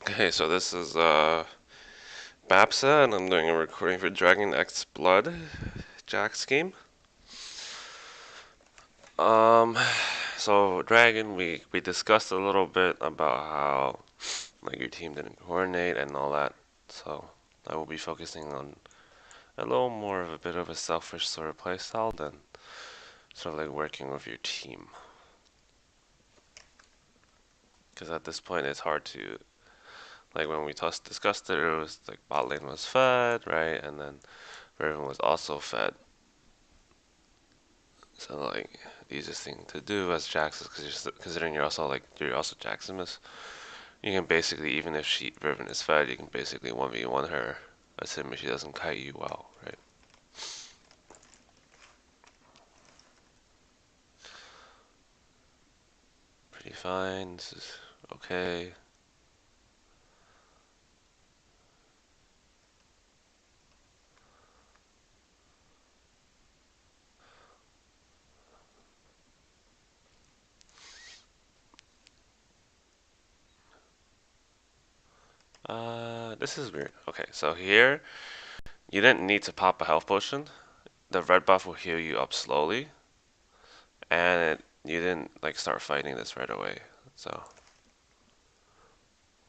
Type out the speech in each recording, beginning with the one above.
Okay, so this is BAPSA, and I'm doing a recording for Dragon X Blood Jax game. Um, so Dragon, we discussed a little bit about how like your team didn't coordinate and all that. So I will be focusing on a little more of a bit of a selfish sort of playstyle than sort of like working with your team. Because at this point, it's hard to like when we discussed it, it was like bot lane was fed, right, and then Riven was also fed. So like the easiest thing to do as Jax is because considering you're also Jaximus, you can basically even if she Riven is fed, you can basically 1v1 her, assuming she doesn't kite you well, right? Pretty fine. This is okay. This is weird. Okay, so here you didn't need to pop a health potion. The red buff will heal you up slowly, and you didn't like start fighting this right away. So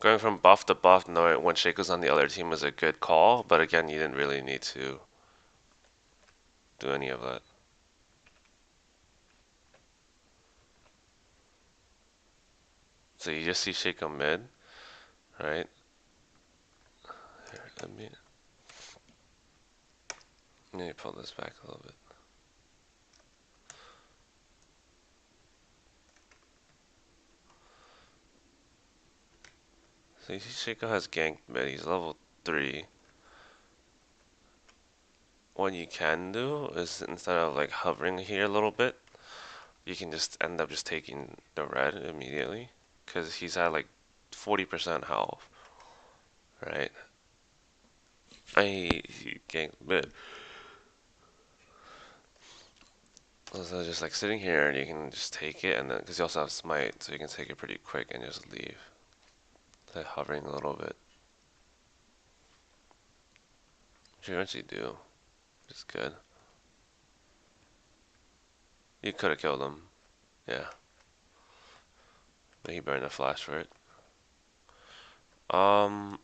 going from buff to buff, knowing when Shaco's on the other team was a good call, but again, you didn't really need to do any of that. So you just see Shaco mid, right? Here, let me pull this back a little bit. So you see Shaco has ganked mid, he's level 3. What you can do is instead of like hovering here a little bit, you can just end up just taking the red immediately. Because he's at like 40% health, right? He ganked mid. So just like sitting here and you can just take it and then, because you also have smite, so you can take it pretty quick and just leave. Like hovering a little bit. Which you eventually do. Which is good. You could have killed him. Yeah. But he burned a flash for it. Um,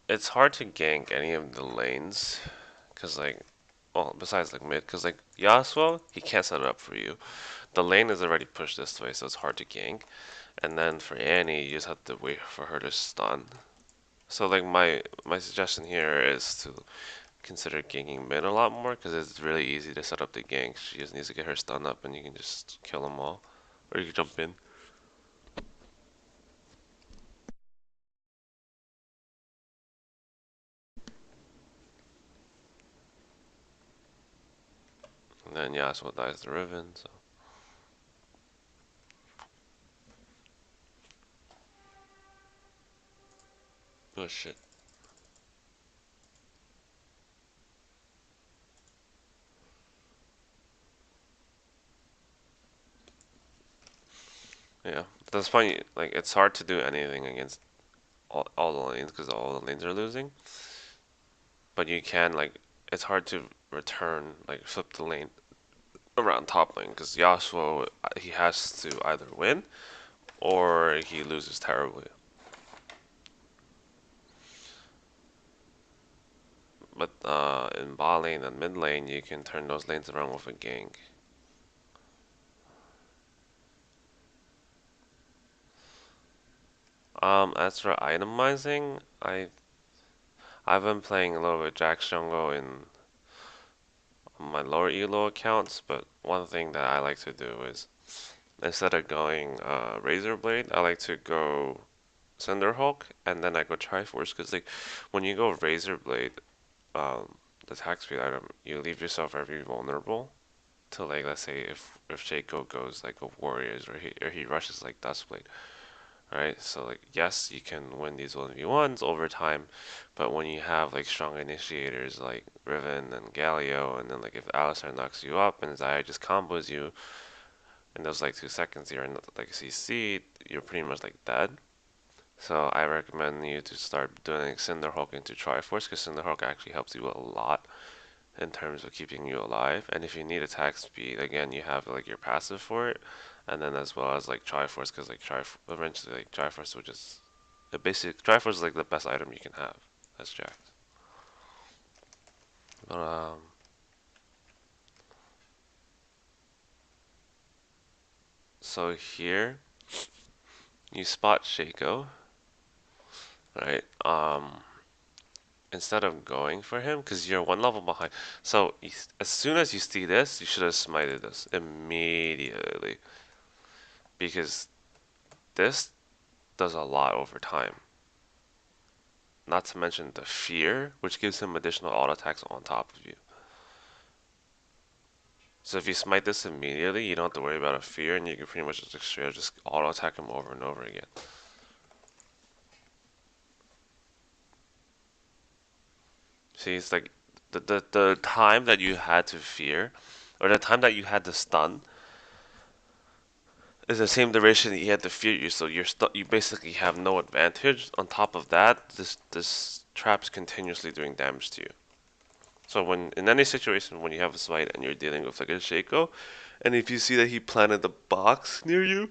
it's hard to gank any of the lanes. Because like, well, besides like mid, because like Yasuo, he can't set it up for you. The lane is already pushed this way, so it's hard to gank. And then for Annie, you just have to wait for her to stun. So like my suggestion here is to consider ganking mid a lot more because it's really easy to set up the gank. She just needs to get her stun up and you can just kill them all. Or you can jump in. And then Yasuo dies to Riven, so. Oh shit. Yeah. At this point, like, it's hard to do anything against all the lanes because all the lanes are losing. But you can, like, it's hard to return, like, flip the lane around top lane because Yasuo, he has to either win or he loses terribly. But in bot lane and mid lane, you can turn those lanes around with a gank. As for itemizing, I've been playing a little bit Jax Jungle in my lower elo accounts, but one thing that I like to do is instead of going Razor Blade, I like to go Cinderhulk and then I go Triforce because like when you go Razor Blade, the attack speed item, you leave yourself very vulnerable to like let's say if Shaco goes like a Warriors or he rushes like Duskblade. Right? So like yes, you can win these 1v1s over time, but when you have like strong initiators like Riven and Galio, and then like if Alistar knocks you up and Zaya just combos you, in those like 2 seconds you're in like CC, you're pretty much like dead. So I recommend you to start doing Cinderhawk into Triforce because Cinderhawk actually helps you a lot in terms of keeping you alive. And if you need attack speed, again, you have like your passive for it, and then as well as like Triforce because like eventually like Triforce will just the basic Triforce is like the best item you can have as Jax. But so here you spot Shaco, right? Instead of going for him, because you're one level behind. So as soon as you see this, you should have smited this immediately, because this does a lot over time. Not to mention the fear, which gives him additional auto attacks on top of you. So if you smite this immediately, you don't have to worry about a fear, and you can pretty much just auto attack him over and over again. See, it's like the time that you had to fear, or the time that you had to stun, is the same duration that he had to fear you. So you basically have no advantage. On top of that, this trap's continuously doing damage to you. So when in any situation when you have a smite and you're dealing with like a Shaco, and if you see that he planted the box near you,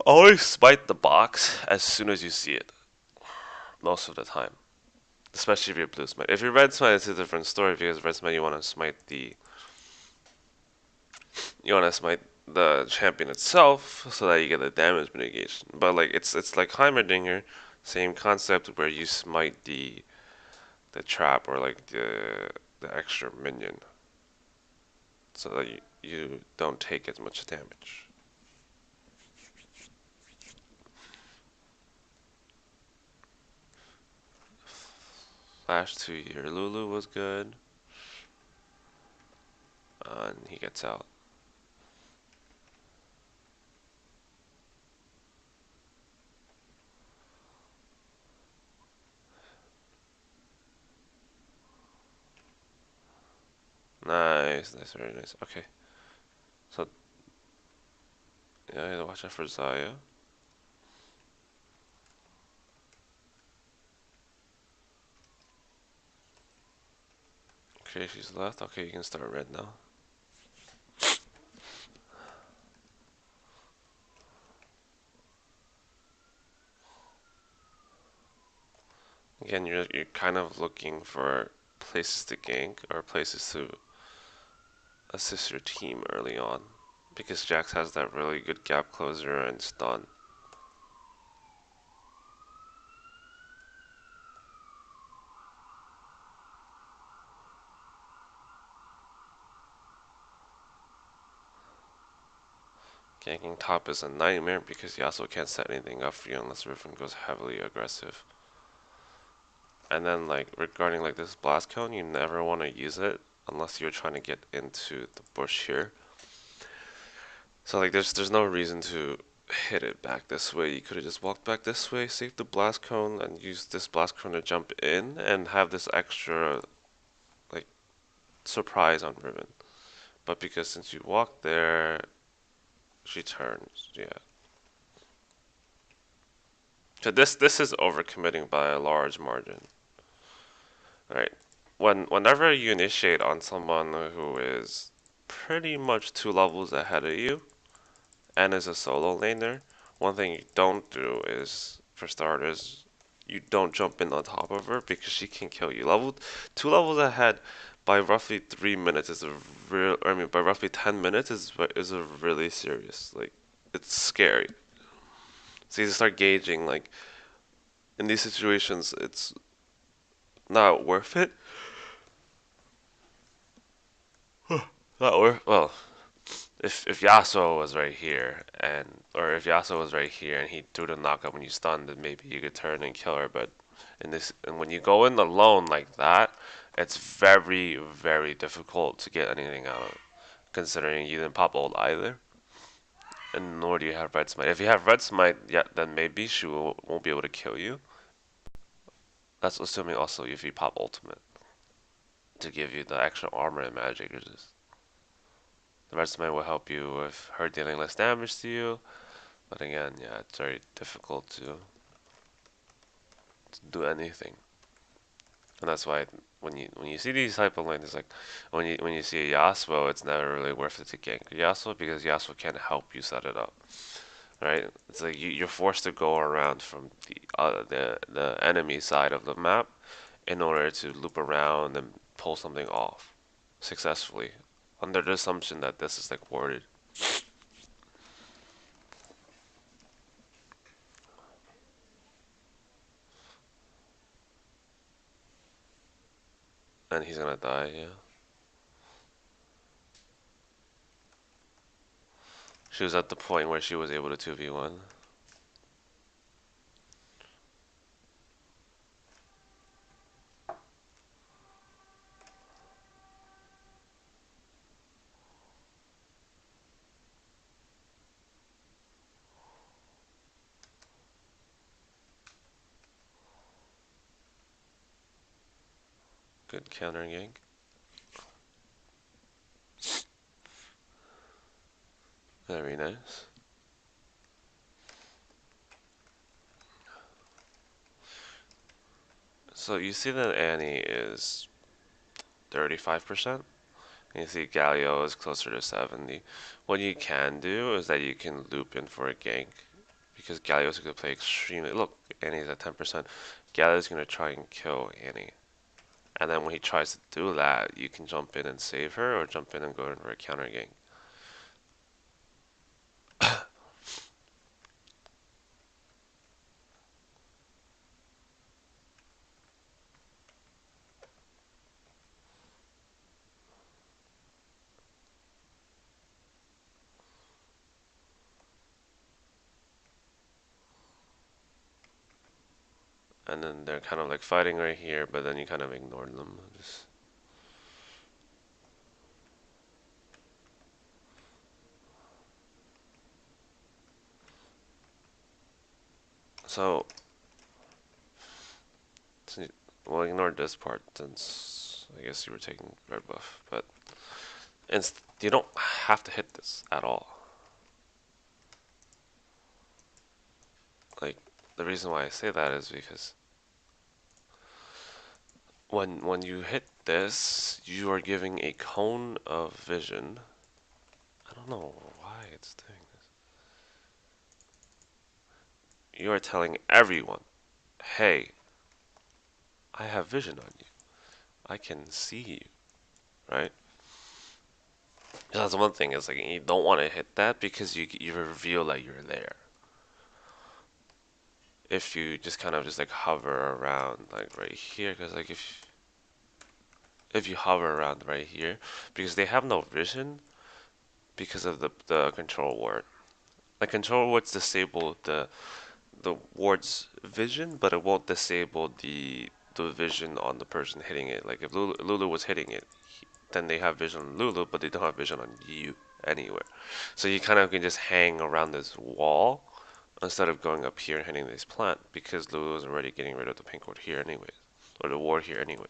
always smite the box as soon as you see it. Most of the time, especially if you're blue smite. If you're red smite, it's a different story because red smite you want to smite the champion itself so that you get the damage mitigation. But like it's like Heimerdinger, same concept where you smite the trap or like the extra minion so that you don't take as much damage. Flash to your Lulu was good. And he gets out. Nice, nice, very nice. Okay, so yeah, you gotta watch out for Zaya. Okay, she's left. Okay, you can start red now. Again, you're kind of looking for places to gank or places to assist your team early on because Jax has that really good gap closer and stun. Ganking top is a nightmare because you also can't set anything up for you unless Riven goes heavily aggressive. And then like regarding like this blast cone, you never want to use it unless you're trying to get into the bush here. So like there's no reason to hit it back this way. You could have just walked back this way, saved the blast cone, and used this blast cone to jump in and have this extra like surprise on Riven. But because since you walked there, she turns. Yeah. So this is overcommitting by a large margin. Right. Whenever you initiate on someone who is pretty much 2 levels ahead of you and is a solo laner, one thing you don't do is, for starters, you don't jump in on top of her because she can kill you. 2 levels ahead by roughly 3 minutes is a real. I mean, by roughly 10 minutes is a really serious. Like, it's scary. So you start gauging like in these situations, it's not worth it. Not worth. Well, if Yasuo was right here or if Yasuo was right here and he threw the knockup when you stunned, then maybe you could turn and kill her. But when you go in alone like that, it's very very difficult to get anything out of it, considering you didn't pop ult either, and nor do you have red smite. If you have red smite, yeah, then maybe she won't be able to kill you. That's assuming also if you pop ultimate to give you the extra armor and magic resist. The resume will help you with her dealing less damage to you. But again, yeah, it's very difficult to do anything. And that's why when you see these type of lanes, it's like when you see a Yasuo, it's never really worth it to gank Yasuo because Yasuo can't help you set it up, right? It's like you're forced to go around from the enemy side of the map in order to loop around and pull something off successfully, under the assumption that this is like warded. And he's gonna die, yeah. She was at the point where she was able to 2v1. Good counter gank. Very nice. So you see that Annie is 35%. And you see Galio is closer to 70. What you can do is that you can loop in for a gank. Because Galio's going to play extremely... Look, Annie's at 10%. Galio's going to try and kill Annie. And then when he tries to do that, you can jump in and save her, or jump in and go in for a counter gank. And then they're kind of like fighting right here, but then you kind of ignore them. Just... So, we'll ignore this part since I guess you were taking red buff, but you don't have to hit this at all. Like, the reason why I say that is because when you hit this, you are giving a cone of vision. I don't know why it's doing this. You are telling everyone, hey, I have vision on you. I can see you, right? That's one thing. Is like you don't want to hit that because you reveal that you're there. If you just kind of just like hover around like right here, because like if you hover around right here, because they have no vision because of the control ward. The control wards disable the ward's vision, but it won't disable the vision on the person hitting it. Like if Lulu was hitting it, then they have vision on Lulu, but they don't have vision on you anywhere. So you kind of can just hang around this wall instead of going up here and hitting this plant because Lulu is already getting rid of the pink ward here anyways, or the ward here anyways.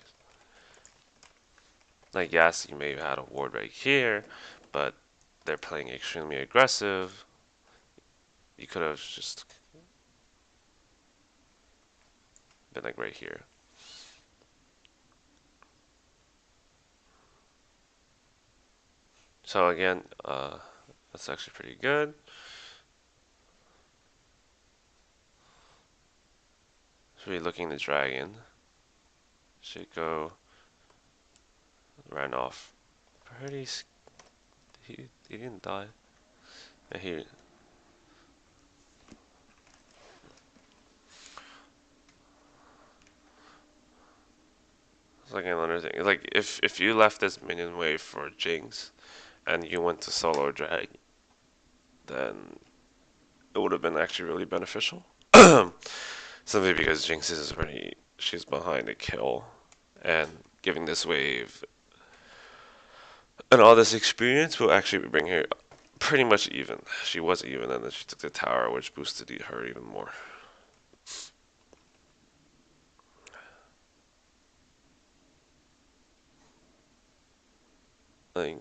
Like yes, you may have had a ward right here, but they're playing extremely aggressive. You could have just been like right here. So again, that's actually pretty good. Should be looking the dragon. Should go ran off. Pretty. He didn't die. And he. It's like another thing. It's like if you left this minion wave for Jinx, and you went to solo drag, then it would have been actually really beneficial. Simply because Jinx is already she's behind a kill, and giving this wave and all this experience will actually bring her pretty much even. She was even, and then she took the tower, which boosted her even more. Like,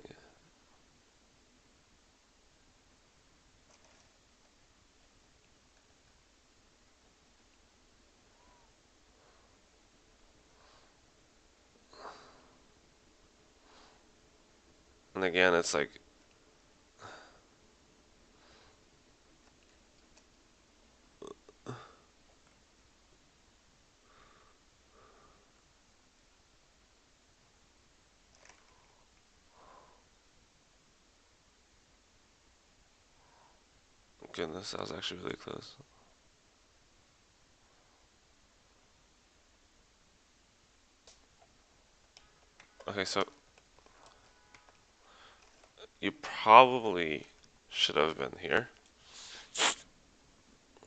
And again, it's like goodness, that was actually really close. Okay, so you probably should have been here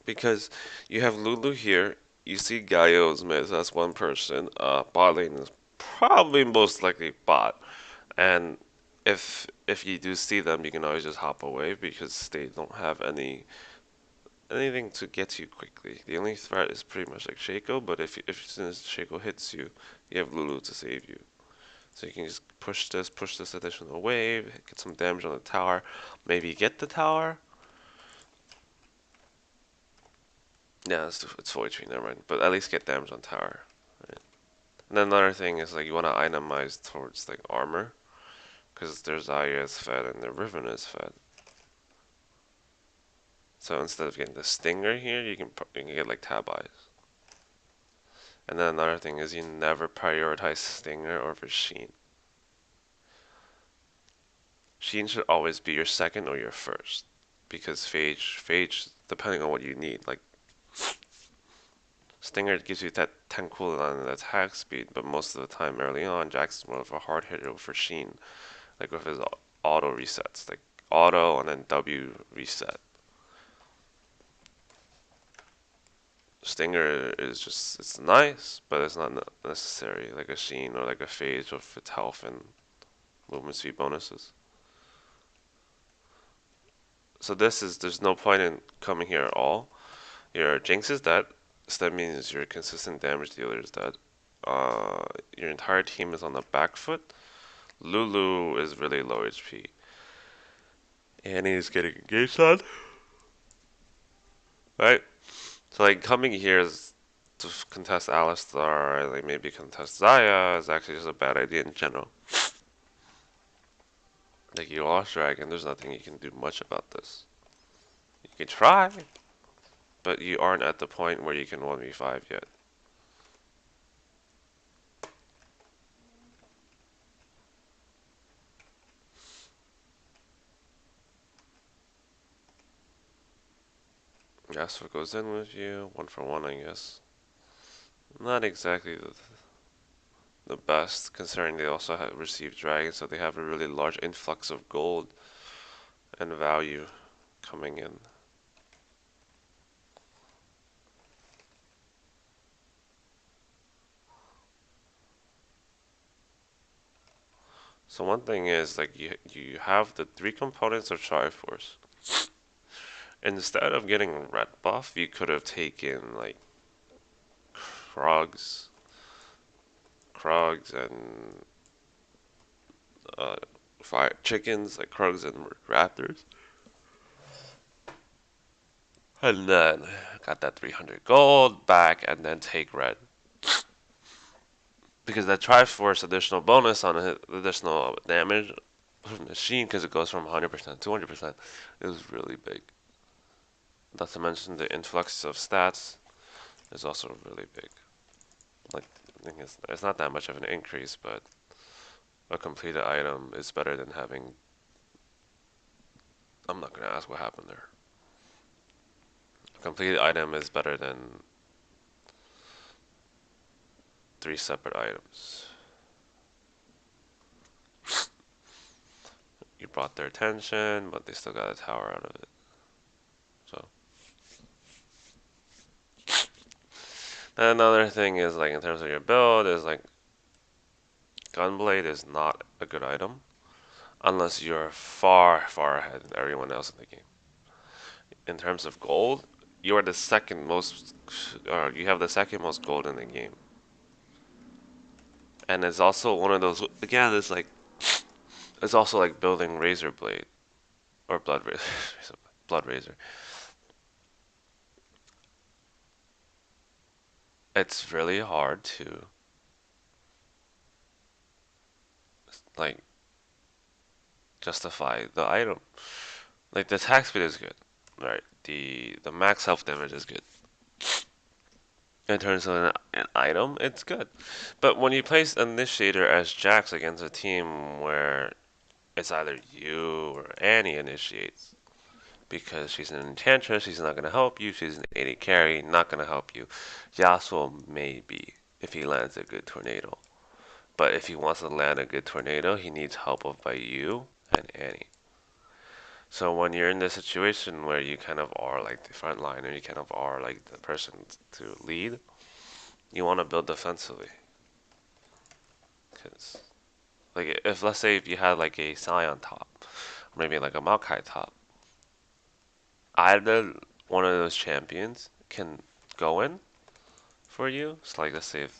because you have Lulu here. You see Gaio's mid, that's one person. Bot lane is probably most likely bot, and if you do see them, you can always just hop away because they don't have anything to get to you quickly. The only threat is pretty much like Shaco, but if as soon as Shaco hits you, you have Lulu to save you. So you can just push this additional wave, get some damage on the tower, maybe get the tower. Yeah, it's fully tree, never mind. But at least get damage on tower. Right? And then another thing is like you want to itemize towards like armor, because their Zarya is fed and their Riven is fed. So instead of getting the Stinger here, you can get like Tab Eyes. And then another thing is you never prioritize Stinger over Sheen. Sheen should always be your second or your first, because Phage, depending on what you need, like Stinger gives you that 10 cooldown and attack speed, but most of the time early on, Jax is more of a hard hitter for Sheen, like with his auto resets, like auto and then W reset. Stinger is just, it's nice, but it's not necessary like a Sheen or like a Phage with its health and movement speed bonuses. So there's no point in coming here at all. Your Jinx is dead, so that means your consistent damage dealer is dead. Your entire team is on the back foot. Lulu is really low HP. Annie is getting engaged on, right? So like coming here is to contest Alistar, like maybe contest Zaya is actually just a bad idea in general. Like you lost Dragon, there's nothing you can do much about this. You can try, but you aren't at the point where you can 1v5 yet. That's what goes in with you, 1-for-1 I guess. Not exactly the best, considering they also have received Dragon, so they have a really large influx of gold and value coming in. So one thing is like you have the three components of Triforce. Instead of getting red buff, you could have taken like Krogs, Krogs and uh, fire chickens, like Krogs and Raptors, and then got that 300 gold back, and then take red because that Triforce additional bonus on additional damage from the machine because it goes from 100% to 200% is really big. Not to mention the influx of stats is also really big. Like, I think it's not that much of an increase, but a completed item is better than having. I'm not gonna ask what happened there. A completed item is better than three separate items. You brought their attention, but they still got a tower out of it. So, and another thing is like in terms of your build is like Gunblade is not a good item unless you're far, far ahead of everyone else in the game. In terms of gold, you are the second most, you have the second most gold in the game. And it's also one of those, again, it's also like building Razor Blade, or Blood Razor, Blood Razor. It's really hard to, like, justify the item. Like the attack speed is good, right? The max health damage is good. In terms of an item, it's good. But when you place Initiator as Jax against a team where it's either you or Annie initiates, because she's an enchantress, she's not going to help you, she's an AD carry, not going to help you. Yasuo maybe, if he lands a good tornado. But if he wants to land a good tornado, he needs help of by you and Annie. So when you're in this situation where you kind of are like the front line, or you kind of are like the person to lead, you want to build defensively. Because, like, if let's say if you had like a Scion top, or maybe like a Maokai top, either one of those champions can go in for you. So like, let's say if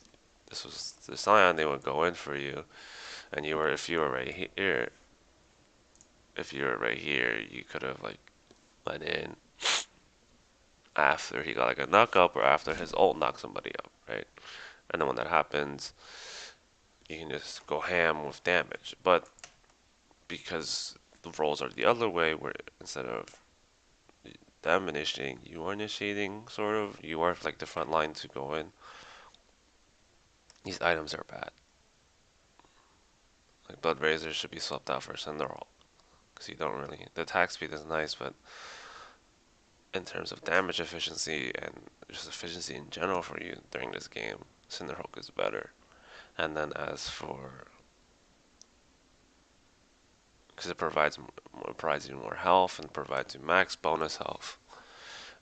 this was the Scion, they would go in for you, and if you were right here, you could have like went in after he got like a knock up or after his ult knocked somebody up, right? And then when that happens, you can just go ham with damage. But because the roles are the other way, where instead of them initiating, you are initiating, sort of. You are like the front line to go in. These items are bad. Like Blood Razor should be swapped out for Cinderhawk. Because you don't really. The attack speed is nice, but in terms of damage efficiency and just efficiency in general for you during this game, Cinderhawk is better. And then as for. Because it provides you more health and provides you max bonus health.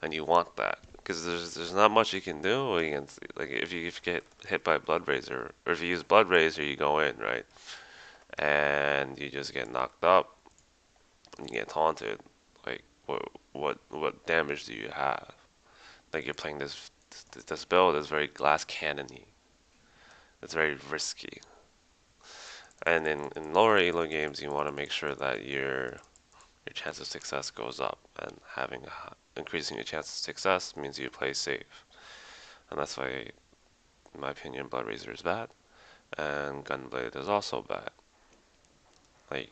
And you want that. Because there's not much you can do against, like, if you get hit by Blood Razor, or if you use Blood Razor, you go in, right? And you just get knocked up, and you get taunted. Like, what damage do you have? Like, you're playing this build is very glass cannony. It's very risky. And in lower elo games, you want to make sure that your chance of success goes up, and increasing your chance of success means you play safe. And that's why, in my opinion, Blood Razor is bad, and Gunblade is also bad. Like,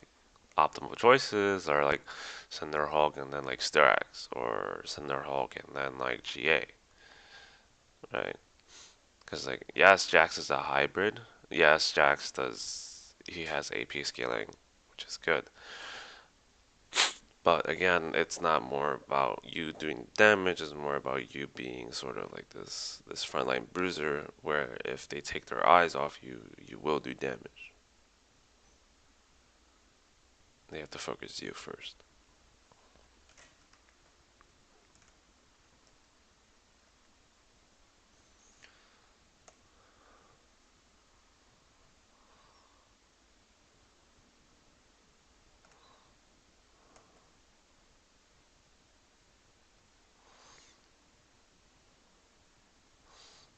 optimal choices are like Cinderhawk and then like Styrax, or Cinderhawk and then like GA, right? Because like, yes, Jax is a hybrid. Yes, he has AP scaling, which is good. But again, it's not more about you doing damage, it's more about you being sort of like this frontline bruiser, where if they take their eyes off you, you will do damage. They have to focus you first.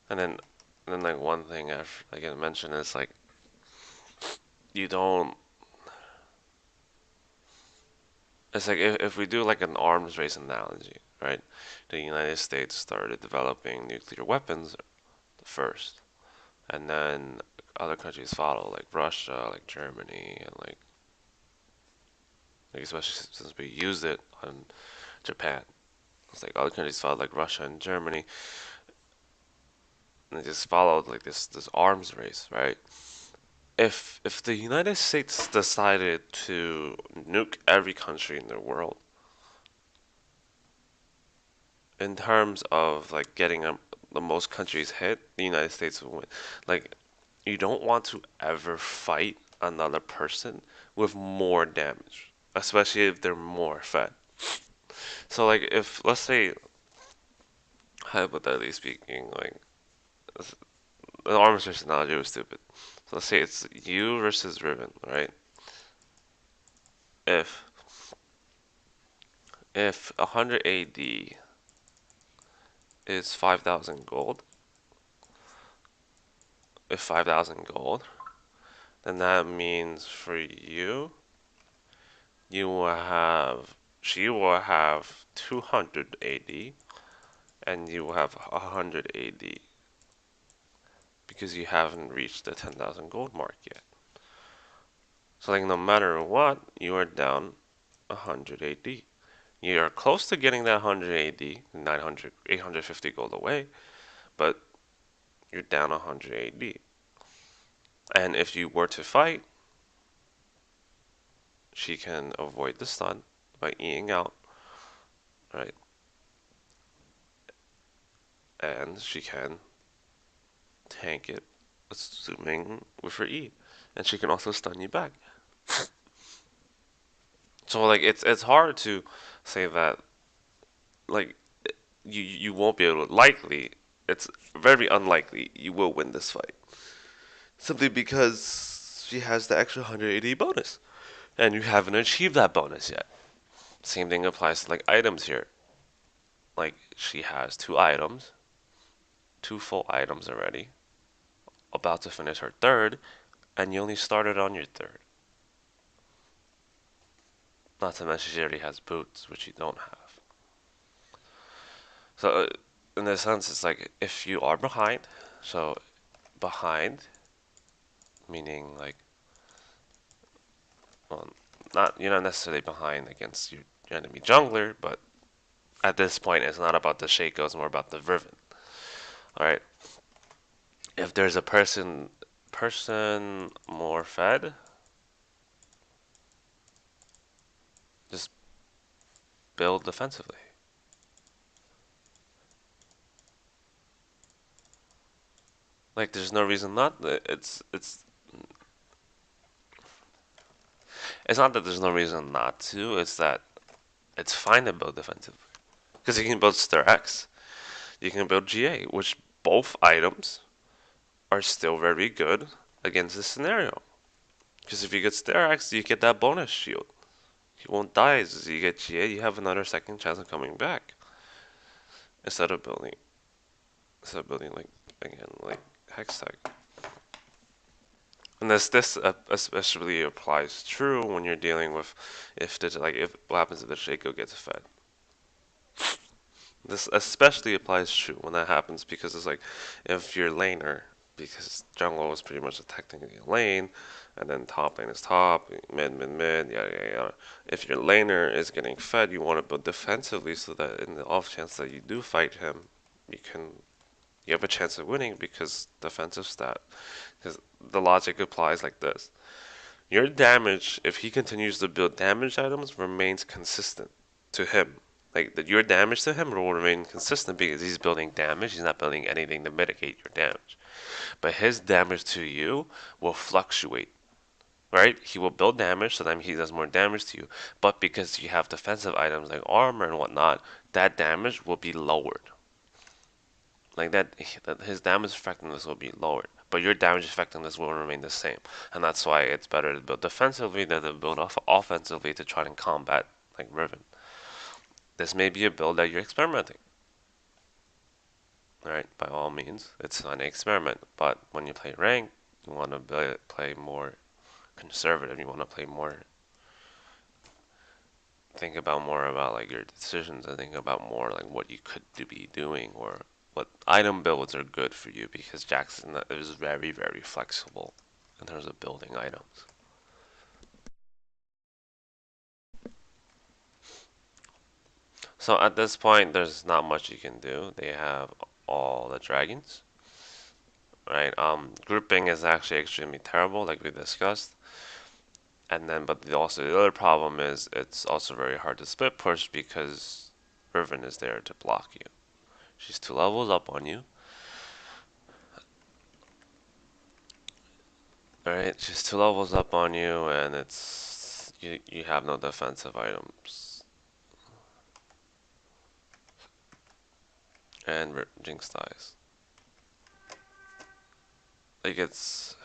And then like one thing I can mention is like, you don't. It's like if we do like an arms race analogy, right? The United States started developing nuclear weapons first, and then other countries follow, like Russia, like Germany, and like especially since we used it on Japan. It's like other countries followed, like Russia and Germany, and they just followed like this arms race, right? If the United States decided to nuke every country in the world, in terms of like getting the most countries hit, the United States will win. Like, you don't want to ever fight another person with more damage, especially if they're more fed. So like, if let's say, hypothetically speaking, like, the arms race analogy was stupid. So let's say it's you versus Riven, right? If if 100 AD is 5,000 gold, if 5,000 gold, then that means for you, you will have she will have 200 AD, and you will have 100 AD, because you haven't reached the 10,000 gold mark yet. So like no matter what, you are down 100 AD. You are close to getting that 100 AD, 900, 850 gold away, but you're down 100 AD. And if you were to fight, she can avoid the stun by Eing out, right? And she can tank it, assuming with her E. And she can also stun you back. So like it's hard to say that like you won't be able to likely it's very unlikely you will win this fight. Simply because she has the extra 180 bonus. And you haven't achieved that bonus yet. Same thing applies to like items here. Like she has two items, two full items already, about to finish her third, and you only started on your third. Not to mention she already has boots, which you don't have. So in this sense, it's like if you are behind, so behind meaning like well, not you're not necessarily behind against your enemy jungler, but at this point it's not about the Shaco, it's more about the Riven. All right. If there's a person more fed, just build defensively. Like there's no reason not. It's not that there's no reason not to. It's that it's fine to build defensively because you can build Stir X, you can build GA, which both items are still very good against this scenario. Because if you get Stir X, you get that bonus shield. You won't die as you get GA. You have another second chance of coming back instead of building like again like Hextech. And this especially applies true when you're dealing with if what happens if the Shaco gets fed. This especially applies true when that happens because it's like if you're laner, because jungle is pretty much technically a lane, and then top lane is top, mid, yada yada yada. If your laner is getting fed, you want to build defensively so that in the off chance that you do fight him, you have a chance of winning because defensive stat. Because the logic applies like this: your damage, if he continues to build damage items, remains consistent to him. Like that, your damage to him will remain consistent because he's building damage. He's not building anything to mitigate your damage. But his damage to you will fluctuate. Right? He will build damage, so that he does more damage to you. But because you have defensive items like armor and whatnot, that damage will be lowered. Like that, his damage effectiveness will be lowered, but your damage effectiveness will remain the same. And that's why it's better to build defensively than to build offensively to try and combat like Riven. This may be a build that you're experimenting. Alright, by all means, it's an experiment. But when you play rank, you want to play more conservative. You want to play more, think about more about like your decisions and think about more like what you could be doing or what item builds are good for you because Jackson is very, very flexible in terms of building items. So at this point, there's not much you can do. They have all the dragons, right? Grouping is actually extremely terrible, like we discussed. And then, but also the other problem is it's also very hard to split push because Riven is there to block you. She's 2 levels up on you. Alright, she's 2 levels up on you, and you have no defensive items. And Jinx dies. Like it's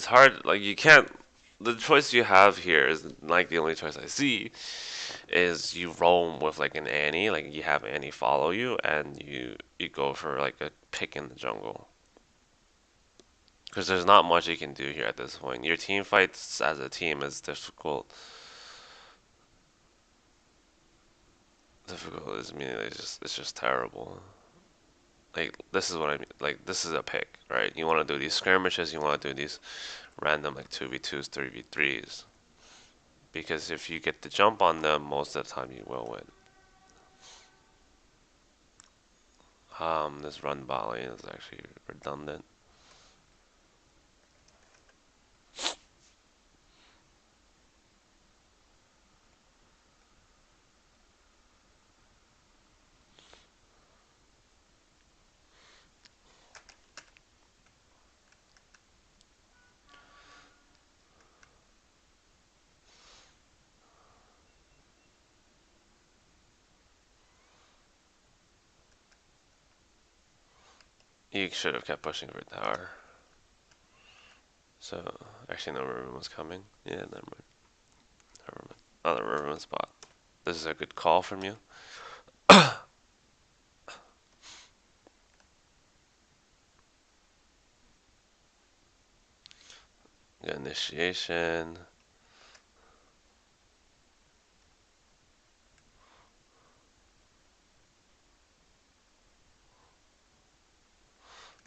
hard. Like you can't. The choice you have here is like the only choice I see is you roam with like an Annie, like you have Annie follow you, and you go for like a pick in the jungle. Because there's not much you can do here at this point. Your team fights as a team is difficult. Difficult is meaning it's just terrible. Like this is what I mean. Like this is a pick, right? You want to do these skirmishes. You want to do these random like 2v2s, 3v3s. Because if you get the jump on them, most of the time you will win. This run volley is actually redundant. You should have kept pushing for tower. So, actually, no, Riven was coming. Yeah, never mind. Never mind. Oh, the Riven spot. This is a good call from you. Good initiation.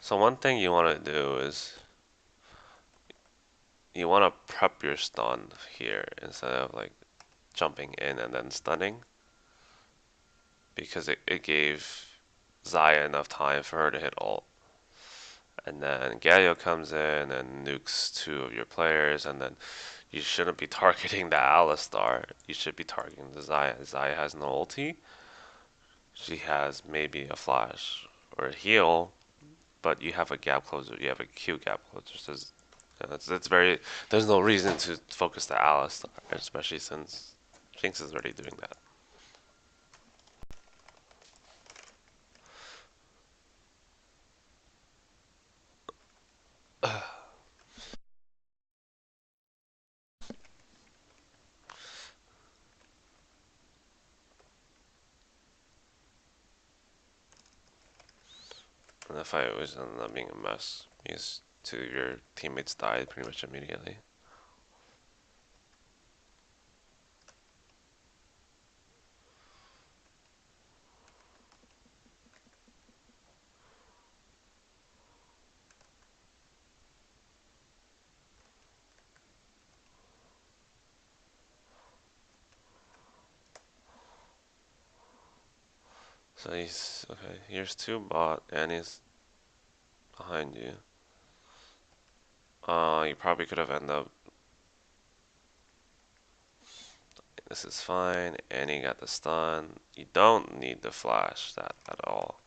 So one thing you want to do is you want to prep your stun here instead of like jumping in and then stunning, because it gave Zaya enough time for her to hit ult. And then Galio comes in and nukes two of your players, and then you shouldn't be targeting the Alistar. You should be targeting the Zaya. Zaya has no ulti. She has maybe a flash or a heal, but you have a gap closer. You have a Q gap closer. So it's very. There's no reason to focus the Alistar, especially since Jinx is already doing that. And the fight was ended up being a mess because two of your teammates died pretty much immediately. So he's okay. Here's two bot, and he's behind you. You probably could have ended up. This is fine, and he got the stun. You don't need the flash that at all.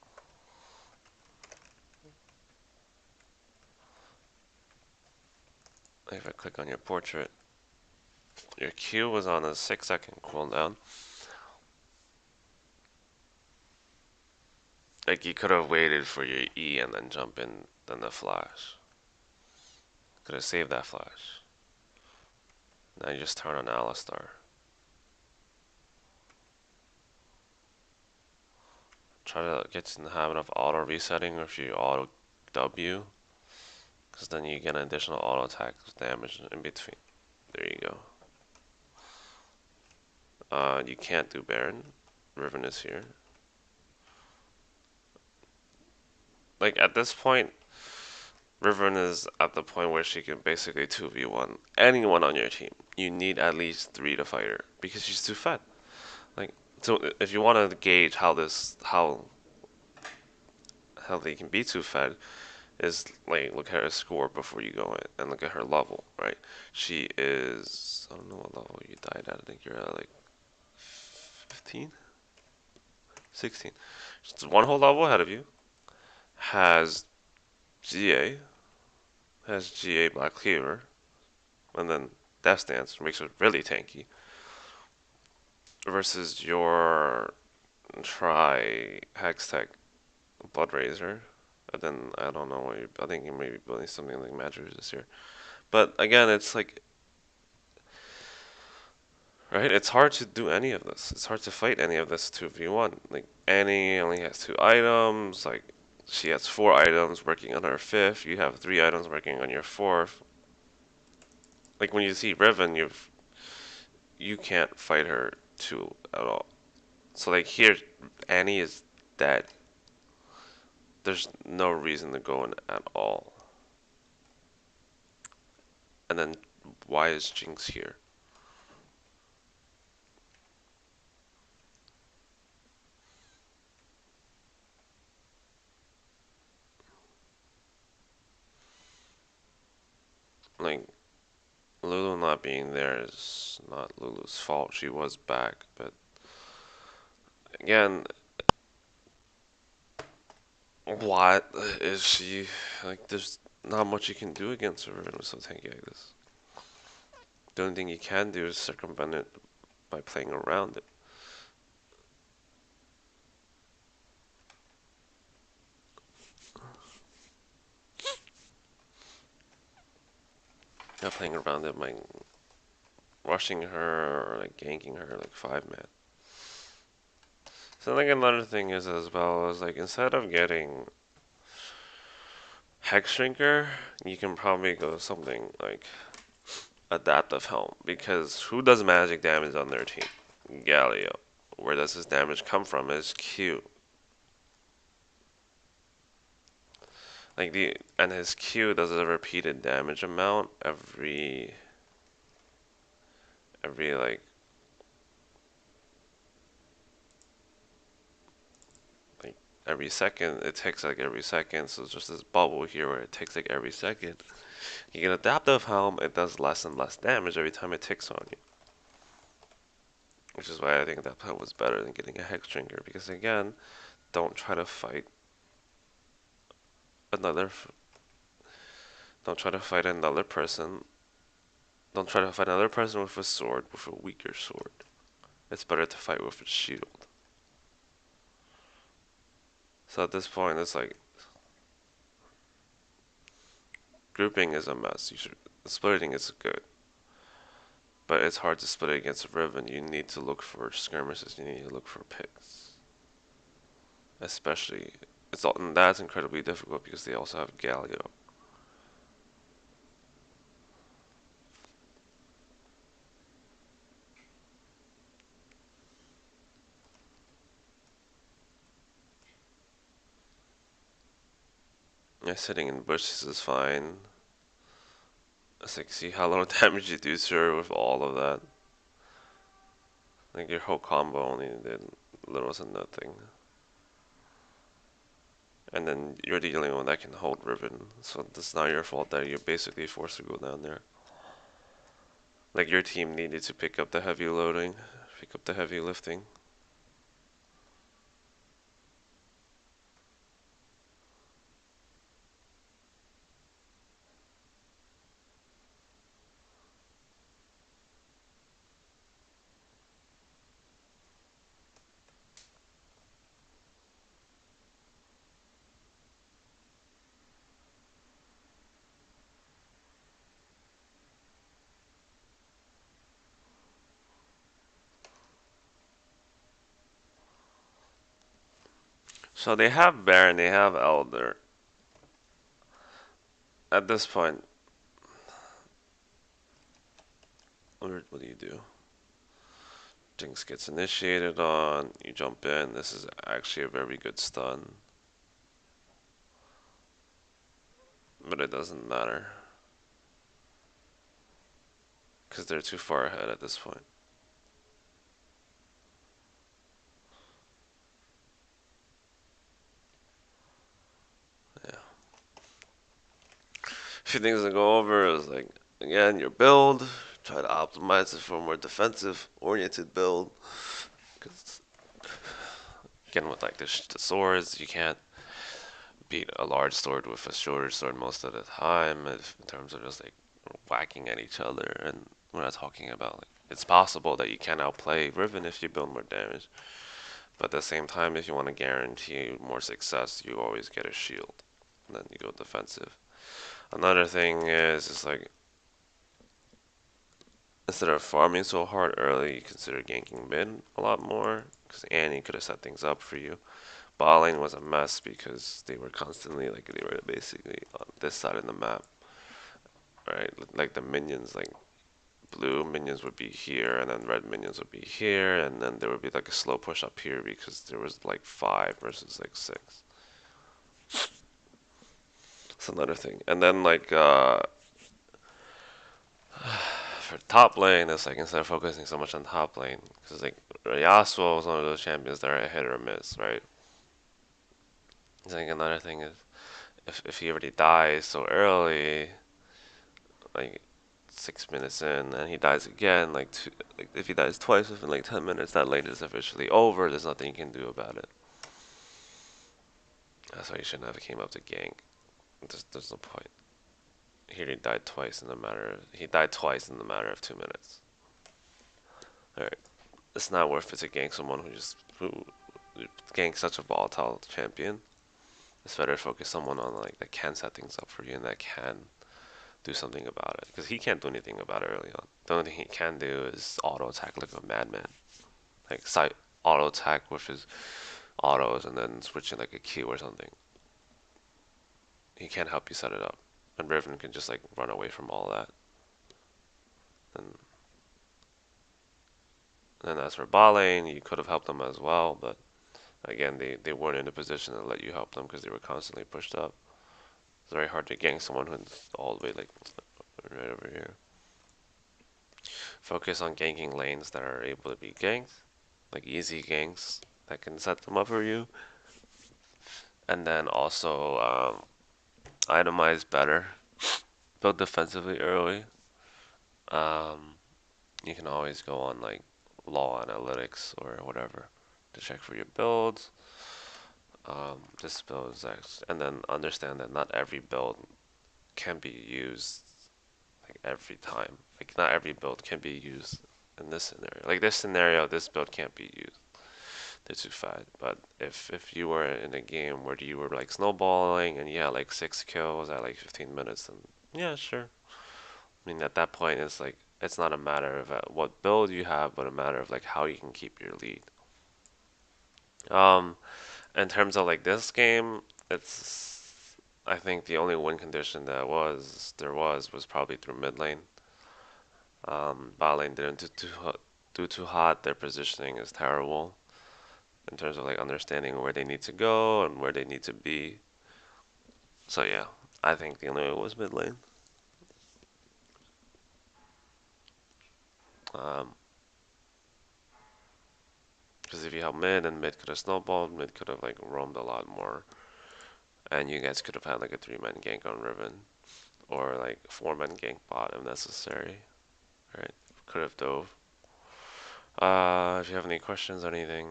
If I click on your portrait, your Q was on a 6-second cooldown. Like you could have waited for your E and then jump in, then the flash. Could have saved that flash. Now you just turn on Alistar. Try to get to the habit of auto resetting, or if you auto W, because then you get an additional auto attack damage in between. There you go. You can't do Baron. Riven is here. Like at this point, Riven is at the point where she can basically 2v1 anyone on your team. You need at least 3 to fight her because she's too fed. Like, so if you want to gauge how they can be too fed, is like look at her score before you go in and look at her level, right? She is, I don't know what level you died at. I think you're at like 15, 16. She's one whole level ahead of you. Has GA, has GA Black Cleaver, and then Death Dance makes her really tanky. Versus your Try Hextech Blood Razor. And then I don't know what I think you may be building something like Magic this year. But again, it's like, right? It's hard to do any of this. It's hard to fight any of this 2v1. Like Annie only has 2 items. Like she has 4 items working on her 5th. You have 3 items working on your 4th. Like when you see Riven, you can't fight her 2 at all. So like here, Annie is dead. there's no reason to go in at all. And then why is Jinx here? Like, Lulu not being there is not Lulu's fault. She was back, but again, what is she like? There's not much you can do against her with so tanky like this. The only thing you can do is circumvent it by playing around it. Not playing around it by rushing her or like ganking her like 5-man. So like another thing is as well is like instead of getting Hex Shrinker, you can probably go something like Adaptive Helm because who does magic damage on their team? Galio. Where does his damage come from? His Q. Like and his Q does a repeated damage amount every like every second. It takes like every second, so it's just this bubble here where it takes like every second. You get Adaptive Helm, it does less and less damage every time it ticks on you. Which is why I think that plan was better than getting a Hex Drinker, because again, don't try to fight another don't try to fight another person. Don't try to fight another person with a sword, with a weaker sword. It's better to fight with a shield. So at this point, it's like grouping is a mess. Splitting is good, but it's hard to split against Riven. You need to look for skirmishes. You need to look for picks, especially and that's incredibly difficult because they also have Galio. Yeah, sitting in bushes is fine. It's like see how little damage you do to her with all of that. Like your whole combo only did little to nothing. And then you're the only one that can hold Riven, so it's not your fault that you're basically forced to go down there. Like your team needed to pick up the heavy loading, pick up the heavy lifting. So they have Baron, they have Elder. At this point, what do you do? Jinx gets initiated on, you jump in. This is actually a very good stun. But it doesn't matter. Because they're too far ahead at this point. Yeah. A few things to go over is like, again, your build. Try to optimize it for a more defensive oriented build. Because, again, with like the swords, you can't beat a large sword with a shorter sword most of the time in terms of just like whacking at each other. And we're not talking about like, it's possible that you can outplay Riven if you build more damage. But at the same time, if you want to guarantee more success, you always get a shield. And then you go defensive. Another thing is like instead of farming so hard early, you consider ganking mid a lot more. Because Annie could have set things up for you. Bot lane was a mess because they were constantly like they were basically on this side of the map, right? Like the minions, like blue minions would be here, and then red minions would be here, and then there would be like a slow push up here because there was like 5 versus like 6. That's another thing. And then like for top lane, it's like instead of focusing so much on top lane, because like Yasuo was one of those champions that are a hit or miss, right? I think another thing is if he already dies so early, like 6 minutes in, and he dies again, like if he dies twice within like 10 minutes, that lane is officially over. There's nothing you can do about it. That's why you shouldn't have came up to gank. There's no point. He already died twice in the matter. He died twice in the matter of 2 minutes. All right, it's not worth it to gank someone who ganks such a volatile champion. It's better to focus someone on like that can set things up for you and that can do something about it. Because he can't do anything about it early on. The only thing he can do is auto attack like a madman. Like side auto attack with his autos and then switching like a Q or something. He can't help you set it up. And Riven can just like run away from all that. And then as for bot lane, you could have helped them as well, but again, they weren't in a position to let you help them because they were constantly pushed up. It's very hard to gank someone who's all the way like right over here. Focus on ganking lanes that are able to be ganked, like easy ganks that can set them up for you. And then also itemize better. Build defensively early. Um, you can always go on like law analytics or whatever to check for your builds. This build is actually, and then understand that not every build can be used like every time. Like not every build can be used in this scenario. Like this scenario, this build can't be used. They're too fat. But if you were in a game where you were like snowballing and you had like 6 kills at like 15 minutes, then yeah, sure. I mean, at that point, it's like it's not a matter of what build you have, but a matter of like how you can keep your lead. Um, in terms of like this game, it's I think the only win condition that was probably through mid lane. Bot lane didn't do too hot. Their positioning is terrible in terms of like understanding where they need to go and where they need to be. So yeah, I think the only way was mid lane. Um, because if you help mid, and mid could have snowballed, mid could have like roamed a lot more, and you guys could have had like a 3-man gank on Riven, or like 4-man gank bot if necessary. Right? Could have dove. If you have any questions or anything,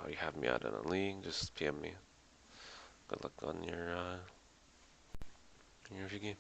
you have me out in a league, just PM me. Good luck on your review games.